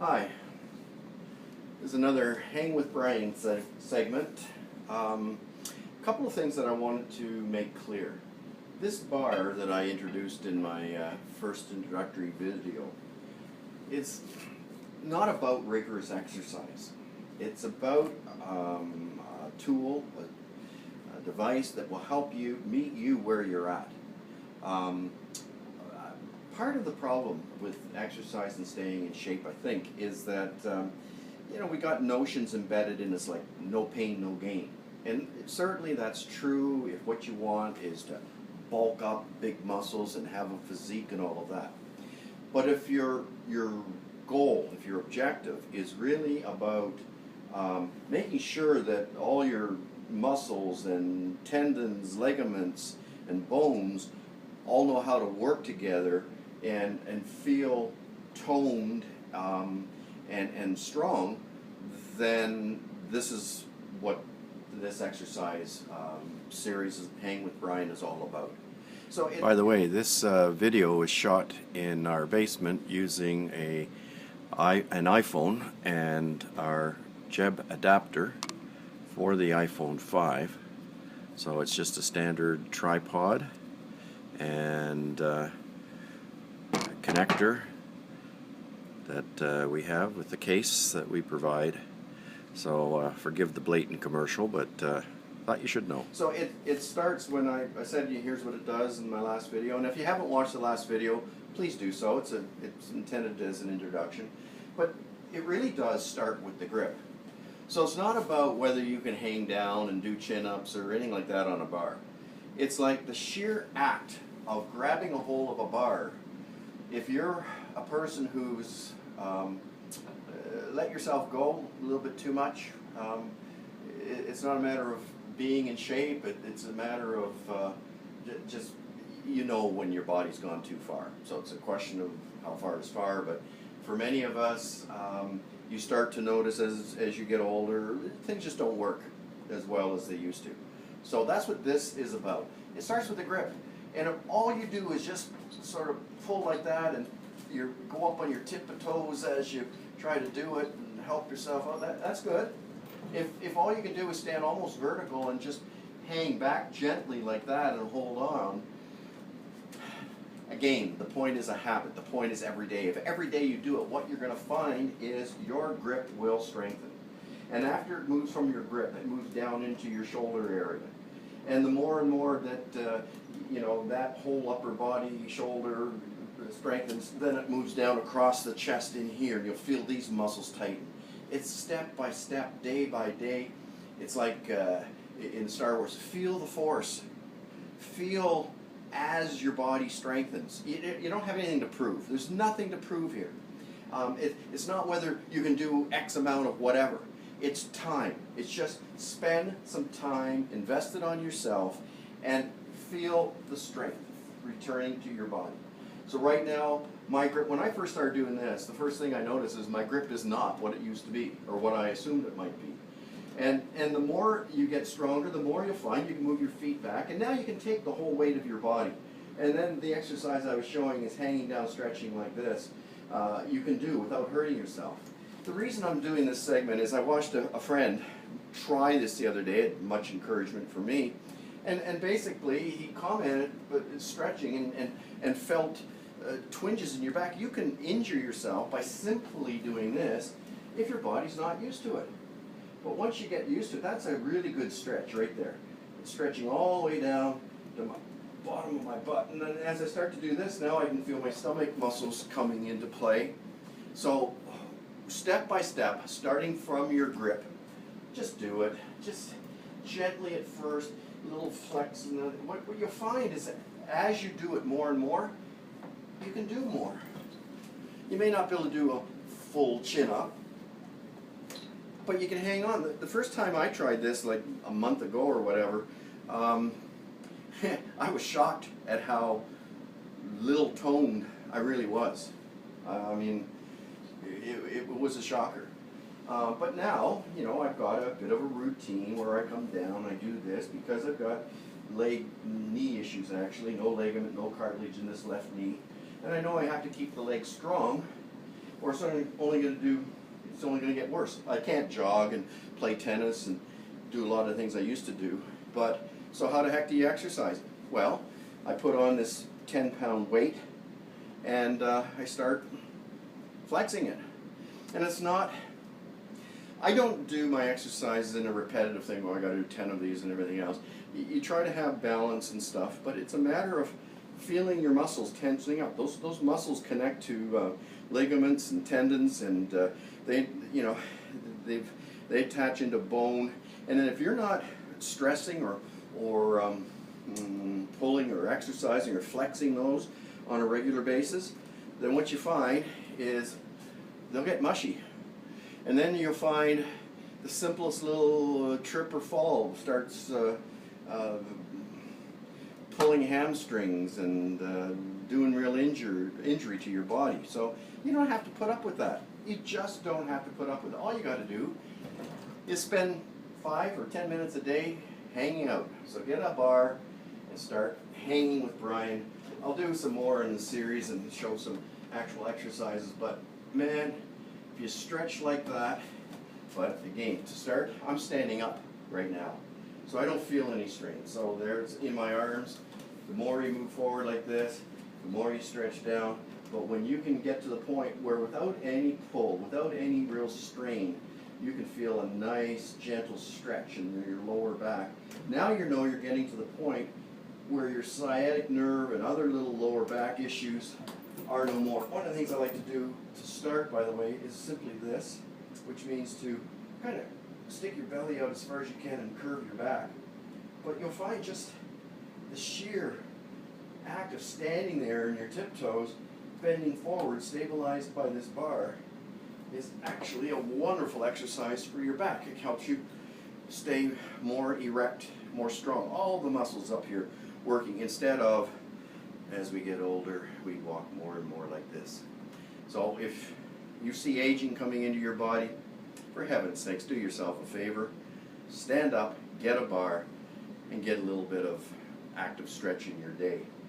Hi, this is another Hang with Brian segment. A couple of things that I wanted to make clear. This bar that I introduced in my first introductory video is not about rigorous exercise. It's about a tool, a device that will help you meet you where you're at. Part of the problem with exercise and staying in shape, I think, is that we got notions embedded in us like no pain, no gain. And certainly that's true if what you want is to bulk up big muscles and have a physique and all of that. But if your goal, if your objective is really about making sure that all your muscles and tendons, ligaments, and bones all know how to work together and feel toned and strong, then this is what this exercise series of Hang with Brian is all about. So, by the way, this video was shot in our basement using an iPhone and our Jeb adapter for the iPhone 5. So it's just a standard tripod and connector that we have with the case that we provide. So forgive the blatant commercial, but thought you should know. So it starts when I said here's what it does in my last video, and if you haven't watched the last video, please do so. It's intended as an introduction, but it really does start with the grip. So it's not about whether you can hang down and do chin-ups or anything like that on a bar. It's like the sheer act of grabbing a hold of a bar. If you're a person who's let yourself go a little bit too much, it's not a matter of being in shape, it's a matter of just when your body's gone too far. So it's a question of how far is far, but for many of us, you start to notice as you get older, things just don't work as well as they used to. So that's what this is about. It starts with the grip. And if all you do is just sort of pull like that and you go up on your tip of toes as you try to do it and help yourself out, that's good. If all you can do is stand almost vertical and just hang back gently like that and hold on, again, the point is a habit. The point is every day. If every day you do it, what you're going to find is your grip will strengthen. And after it moves from your grip, it moves down into your shoulder area. And the more and more that that whole upper body, shoulder strengthens, then it moves down across the chest in here, and you'll feel these muscles tighten. It's step by step, day by day. It's like in Star Wars, feel the Force. Feel as your body strengthens. You don't have anything to prove. There's nothing to prove here. It's not whether you can do X amount of whatever. It's time. It's just spend some time, invest it on yourself, and feel the strength returning to your body. So right now, my grip, when I first started doing this, the first thing I noticed is my grip is not what it used to be, or what I assumed it might be. And the more you get stronger, the more you'll find you can move your feet back, and now you can take the whole weight of your body. And then the exercise I was showing is hanging down, stretching like this. You can do without hurting yourself. The reason I'm doing this segment is I watched a friend try this the other day, much encouragement for me, and basically he commented, but stretching and felt twinges in your back. You can injure yourself by simply doing this if your body's not used to it. But once you get used to it, that's a really good stretch right there. It's stretching all the way down to my bottom of my butt. And then as I start to do this, now I can feel my stomach muscles coming into play. So step by step, starting from your grip, just do it. Just gently at first, a little flex. And what you'll find is that as you do it more and more, you can do more. You may not be able to do a full chin-up, but you can hang on. The first time I tried this, like a month ago or whatever, I was shocked at how little toned I really was. I mean, it was a shocker. But now, I've got a bit of a routine where I come down, I do this, because I've got knee issues actually, no ligament, no cartilage in this left knee. And I know I have to keep the leg strong, or it's only going to get worse. I can't jog and play tennis and do a lot of things I used to do. But so how the heck do you exercise? Well, I put on this 10-pound weight and I start flexing it. And it's not, I don't do my exercises in a repetitive thing, oh I gotta do 10 of these and everything else. You try to have balance and stuff, but it's a matter of feeling your muscles tensing up. Those muscles connect to ligaments and tendons, and they attach into bone. And then if you're not stressing or pulling or exercising or flexing those on a regular basis, then what you find is they'll get mushy. And then you'll find the simplest little trip or fall starts pulling hamstrings and doing real injury to your body. So you don't have to put up with that. You just don't have to put up with it. All you got to do is spend 5 or 10 minutes a day hanging out. So get a bar and start hanging with Brian. I'll do some more in the series and show some actual exercises, but man, if you stretch like that, but again, to start, I'm standing up right now, so I don't feel any strain. So there's in my arms. The more you move forward like this, the more you stretch down. But when you can get to the point where without any pull, without any real strain, you can feel a nice gentle stretch in your lower back. Now you know you're getting to the point where your sciatic nerve and other little lower back issues are no more. One of the things I like to do to start, by the way, is simply this, which means to kind of stick your belly out as far as you can and curve your back. But you'll find just the sheer act of standing there in your tiptoes, bending forward, stabilized by this bar, is actually a wonderful exercise for your back. It helps you stay more erect, more strong. All the muscles up here working, instead of, as we get older, we walk more and more like this. So if you see aging coming into your body, for heaven's sakes, do yourself a favor. Stand up, get a bar, and get a little bit of active stretch in your day.